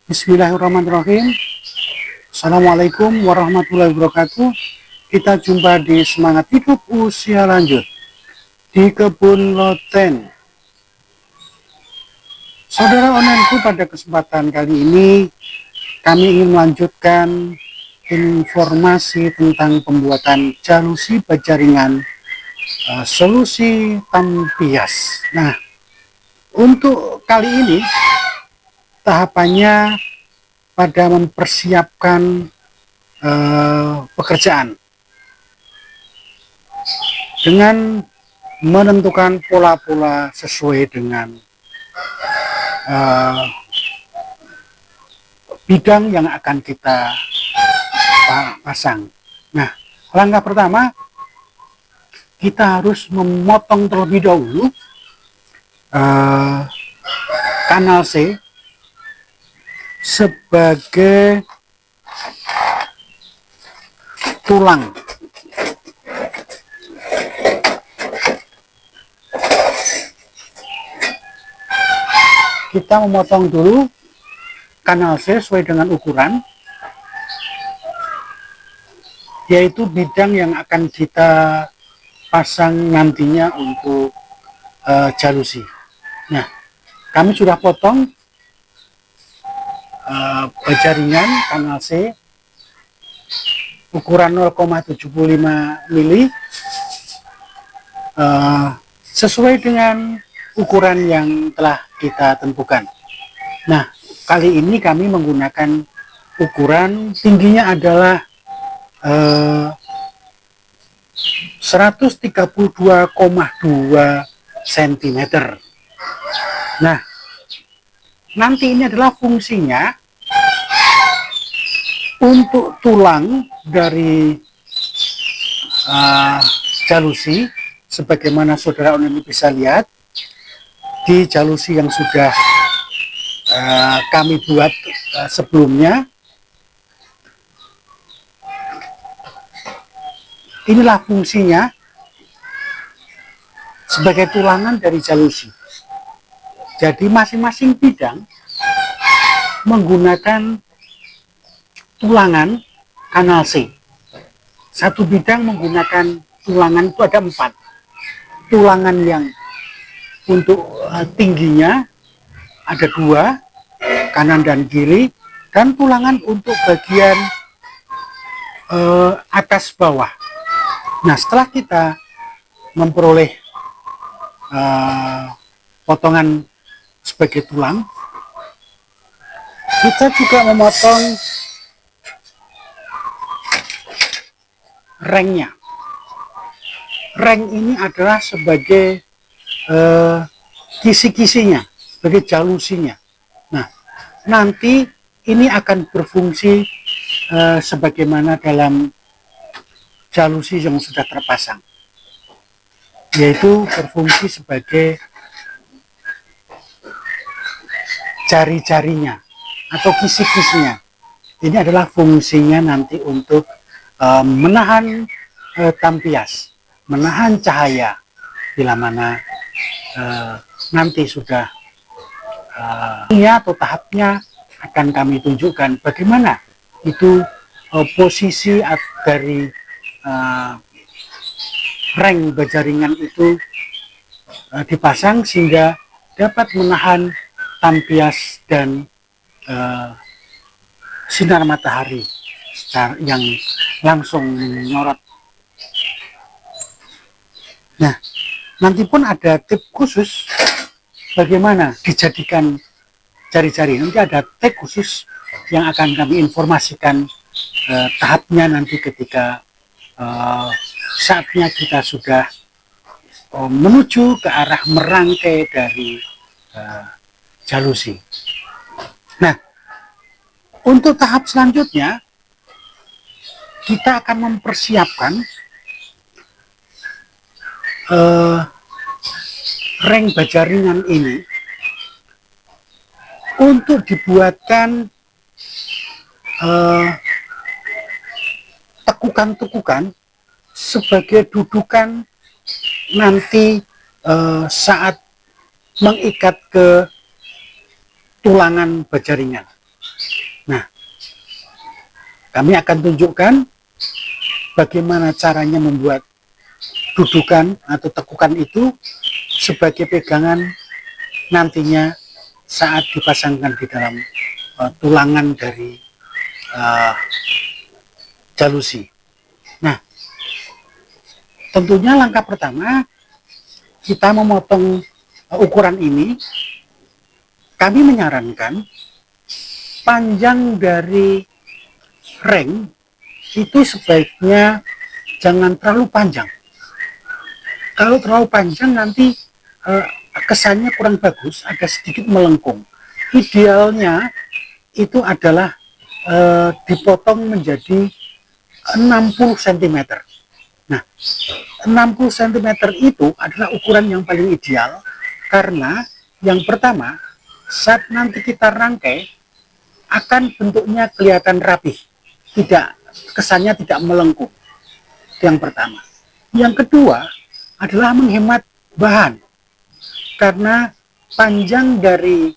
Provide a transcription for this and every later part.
Bismillahirrahmanirrahim. Assalamualaikum warahmatullahi wabarakatuh. Kita jumpa di Semangat Hidup Usia Lanjut di Kebun Loten. Saudara onlineku, pada kesempatan kali ini kami ingin melanjutkan informasi tentang pembuatan jalusi bajaringan solusi tampias. Nah, untuk kali ini tahapannya pada mempersiapkan pekerjaan dengan menentukan pola-pola sesuai dengan bidang yang akan kita pasang. Nah, langkah pertama kita harus memotong terlebih dahulu kanal C sebagai tulang. Kita memotong dulu kanal C sesuai dengan ukuran, yaitu bidang yang akan kita pasang nantinya untuk jalusi. Nah, kami sudah potong bajaringan kanal C ukuran 0,75 mili sesuai dengan ukuran yang telah kita tentukan. Nah, kali ini kami menggunakan ukuran tingginya adalah 132,2 cm. Nah, nanti ini adalah fungsinya untuk tulang dari jalusi, sebagaimana saudara online bisa lihat di jalusi yang sudah kami buat sebelumnya. Inilah fungsinya sebagai tulangan dari jalusi. Jadi masing-masing bidang menggunakan tulangan kanal C. Satu bidang menggunakan tulangan itu ada 4. Tulangan yang untuk tingginya ada 2, kanan dan kiri, dan tulangan untuk bagian atas bawah. Nah, setelah kita memperoleh potongan sebagai tulang, kita juga memotong rengnya. Reng ini adalah sebagai kisi-kisinya, sebagai jalusinya. Nah, nanti ini akan berfungsi sebagaimana dalam jalusi yang sudah terpasang, yaitu berfungsi sebagai jari-jarinya atau kisi-kisinya. Ini adalah fungsinya nanti untuk menahan tampias, menahan cahaya bila mana nanti sudah atau tahapnya akan kami tunjukkan bagaimana itu posisi dari reng bajaringan itu dipasang sehingga dapat menahan tampias dan sinar matahari yang langsung menyorot. Nah, nanti pun ada tip khusus bagaimana dijadikan jari-jari. Nanti ada tip khusus yang akan kami informasikan tahapnya nanti ketika saatnya kita sudah menuju ke arah merangkai dari jalusi. Nah, untuk tahap selanjutnya kita akan mempersiapkan reng bajaringan ini untuk dibuatkan tekukan-tekukan sebagai dudukan nanti saat mengikat ke tulangan bajaringan. Kami akan tunjukkan bagaimana caranya membuat dudukan atau tekukan itu sebagai pegangan nantinya saat dipasangkan di dalam tulangan dari jalusi. Nah, tentunya langkah pertama kita memotong ukuran ini. Kami menyarankan panjang dari reng itu sebaiknya jangan terlalu panjang. Kalau terlalu panjang nanti kesannya kurang bagus, agak sedikit melengkung. Idealnya itu adalah dipotong menjadi 60 cm. Nah, 60 cm itu adalah ukuran yang paling ideal karena yang pertama, saat nanti kita rangkai akan bentuknya kelihatan rapih, kesannya tidak melengkung. Itu yang pertama. Yang kedua adalah menghemat bahan, karena panjang dari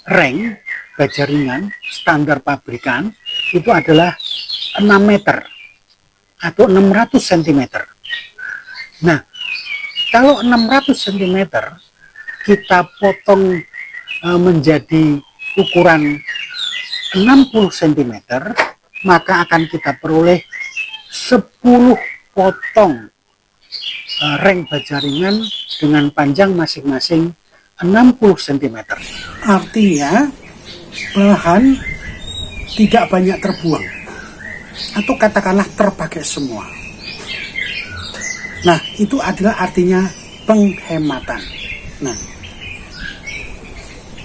reng baja ringan standar pabrikan itu adalah 6 meter atau 600 cm. Nah, kalau 600 cm kita potong menjadi ukuran 60 cm, maka akan kita peroleh 10 potong reng baja ringan dengan panjang masing-masing 60 cm. Artinya bahan tidak banyak terbuang, atau katakanlah terpakai semua. Nah, itu adalah artinya penghematan. Nah,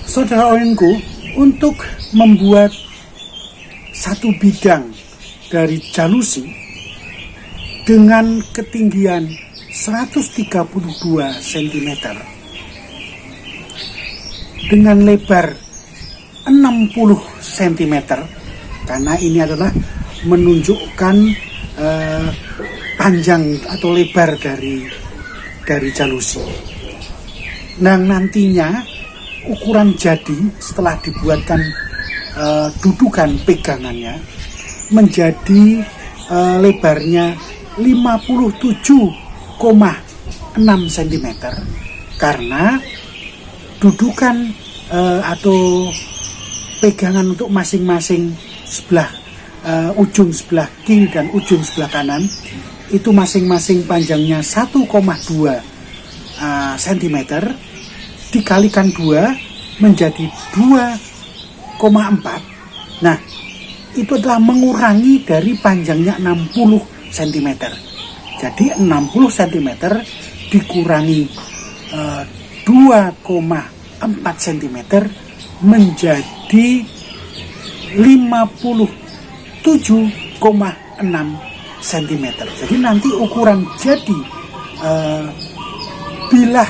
saudara orangku, untuk membuat satu bidang dari jalusi dengan ketinggian 132 cm dengan lebar 60 cm, karena ini adalah menunjukkan panjang atau lebar dari jalusi. Nah, nantinya ukuran jadi setelah dibuatkan dudukan pegangannya menjadi lebarnya 57,6 cm, karena dudukan atau pegangan untuk masing-masing sebelah ujung sebelah kiri dan ujung sebelah kanan itu masing-masing panjangnya 1,2 cm dikalikan 2 menjadi 2,4. Nah, itu adalah mengurangi dari panjangnya 60 cm. Jadi 60 cm dikurangi 2,4 cm menjadi 57,6 cm. Jadi nanti ukuran jadi bilah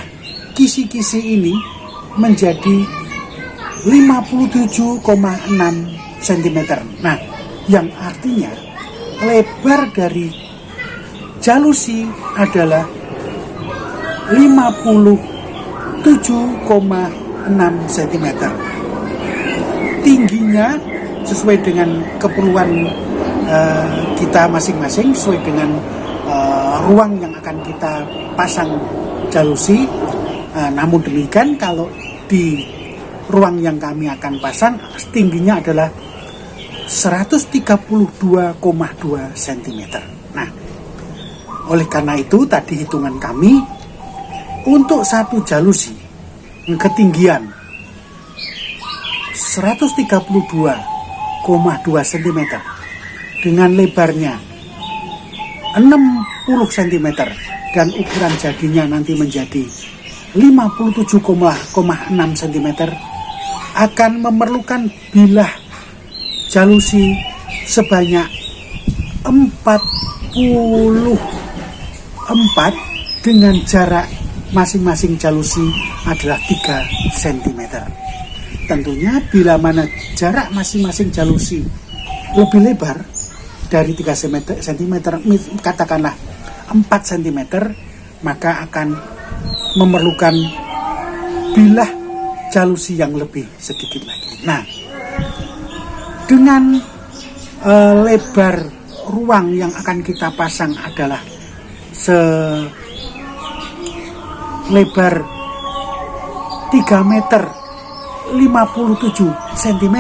kisi-kisi ini menjadi 57,6 cm. Nah, yang artinya lebar dari jalusi adalah 57,6 cm. Tingginya sesuai dengan keperluan kita masing-masing, sesuai dengan ruang yang akan kita pasang jalusi. Namun demikian, kalau di ruang yang kami akan pasang tingginya adalah 132,2 cm. Nah, oleh karena itu tadi hitungan kami untuk satu jalusi ketinggian 132,2 cm dengan lebarnya 60 cm dan ukuran jadinya nanti menjadi 57,6 cm akan memerlukan bilah jalusi sebanyak 44 dengan jarak masing-masing jalusi adalah 3 cm. Tentunya bila mana jarak masing-masing jalusi lebih lebar dari 3 cm, katakanlah 4 cm, maka akan memerlukan bilah jalusi yang lebih sedikit lagi. Nah, dengan lebar ruang yang akan kita pasang adalah selebar 3 meter 57 cm,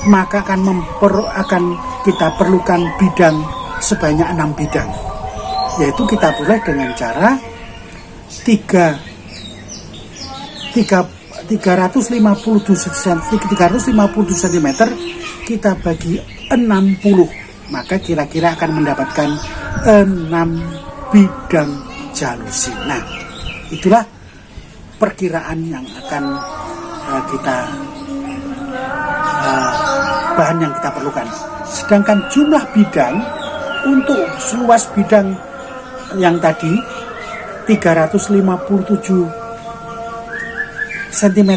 maka akan kita perlukan bidang sebanyak 6 bidang, yaitu kita boleh dengan cara 350 cm kita bagi 60, maka kira-kira akan mendapatkan 6 bidang jalusi. Nah, itulah perkiraan yang akan bahan yang kita perlukan. Sedangkan jumlah bidang untuk seluas bidang yang tadi 357 cm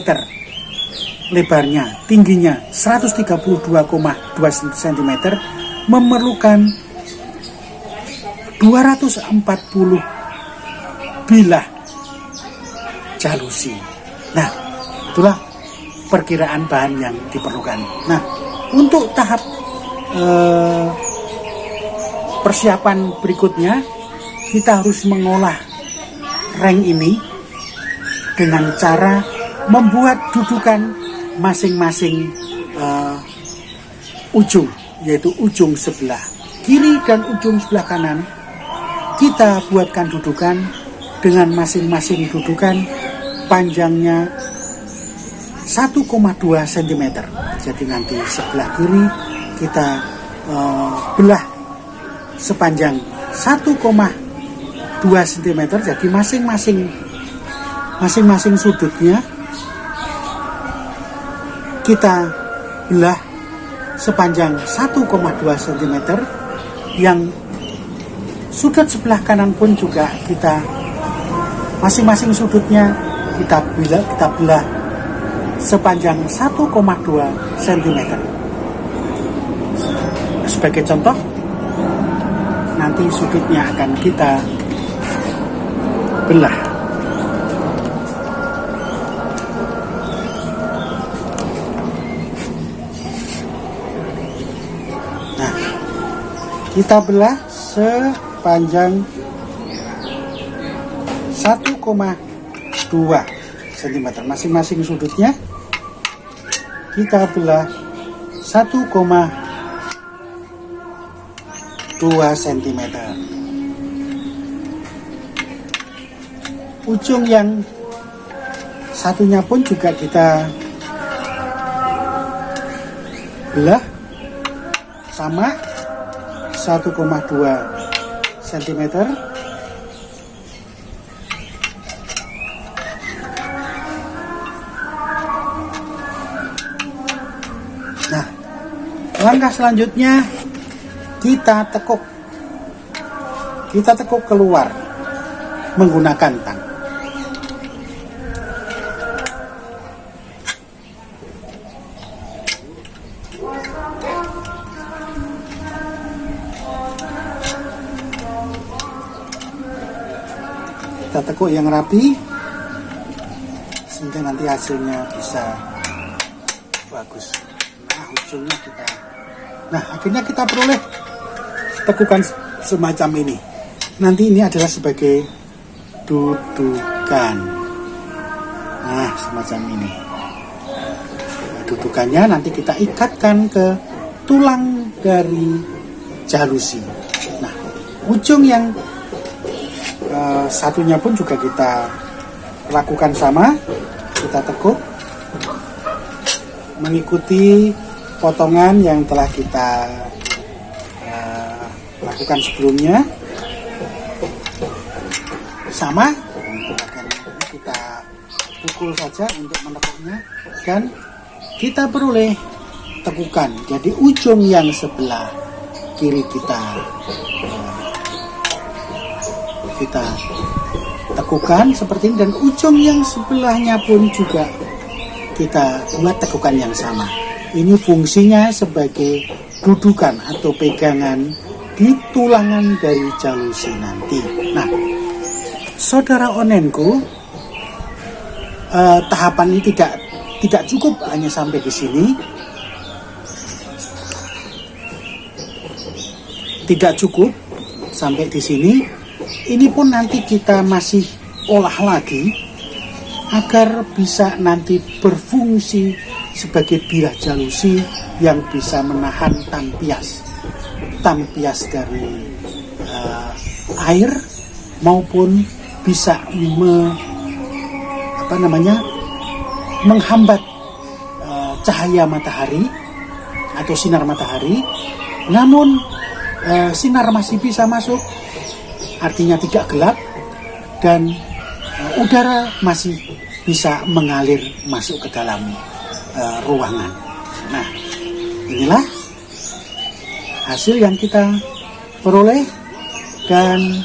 lebarnya, tingginya 132,2 cm, memerlukan 240 bilah jalusi. Nah, itulah perkiraan bahan yang diperlukan. Nah, untuk tahap persiapan berikutnya, kita harus mengolah reng ini dengan cara membuat dudukan masing-masing ujung, yaitu ujung sebelah kiri dan ujung sebelah kanan. Kita buatkan dudukan dengan masing-masing dudukan panjangnya 1,2 cm. Jadi nanti sebelah kiri kita belah sepanjang 1,2 cm. Jadi masing-masing sudutnya kita belah sepanjang 1,2 cm. Yang sudut sebelah kanan pun juga kita masing-masing sudutnya kita belah sepanjang 1,2 cm. Sebagai contoh, nanti sudutnya akan kita belah. Nah, kita belah sepanjang 1,2 cm. Masing-masing sudutnya kita belah 1,2 cm. Ujung yang satunya pun juga kita belah sama 1,2 cm. Nah, langkah selanjutnya kita tekuk keluar menggunakan tang. Kita tekuk yang rapi sehingga nanti hasilnya bisa bagus. Nah, akhirnya kita peroleh tekukan semacam ini. Nanti ini adalah sebagai dudukan. Nah, semacam ini. Nah, dudukannya nanti kita ikatkan ke tulang dari jalusi. Nah, ujung yang satunya pun juga kita lakukan sama. Kita tekuk mengikuti potongan yang telah kita lakukan sebelumnya. Sama, akan kita pukul saja untuk menekuknya dan kita peroleh tekukan. Jadi ujung yang sebelah kiri kita tekukan seperti ini, dan ujung yang sebelahnya pun juga kita buat tekukan yang sama. Ini fungsinya sebagai dudukan atau pegangan di tulangan dari jalusi nanti. Nah, saudara onenku, tahapan ini tidak cukup hanya sampai di sini. tidak cukup sampai di sini. Ini pun nanti kita masih olah lagi agar bisa nanti berfungsi sebagai bilah jalusi yang bisa menahan tampias dari air, maupun bisa menghambat cahaya matahari atau sinar matahari. Namun sinar masih bisa masuk, artinya tidak gelap, dan udara masih bisa mengalir masuk ke dalam ruangan. Nah, inilah hasil yang kita peroleh, dan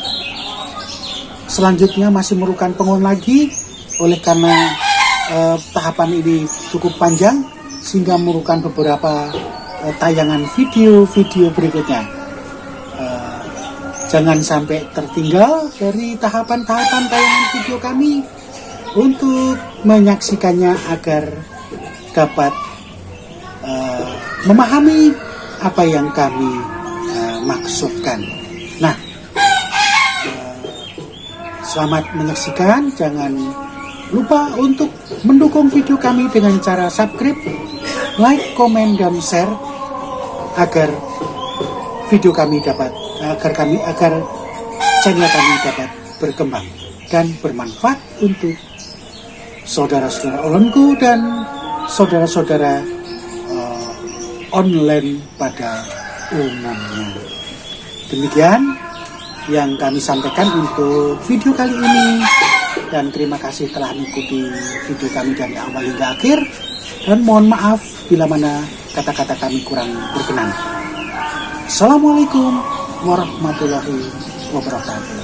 selanjutnya masih memerlukan pengulangan lagi oleh karena tahapan ini cukup panjang, sehingga memerlukan beberapa tayangan video berikutnya. Jangan sampai tertinggal dari tahapan-tahapan tayangan video kami untuk menyaksikannya agar dapat memahami apa yang kami maksudkan. Nah, selamat menyaksikan. Jangan lupa untuk mendukung video kami dengan cara subscribe, like, komen, dan share agar video kami agar channel kami dapat berkembang dan bermanfaat untuk saudara-saudara onlineku dan saudara-saudara online pada umumnya. Demikian yang kami sampaikan untuk video kali ini, dan terima kasih telah mengikuti video kami dari awal hingga akhir, dan mohon maaf bila mana kata-kata kami kurang berkenan. Assalamualaikum warahmatullahi wabarakatuh.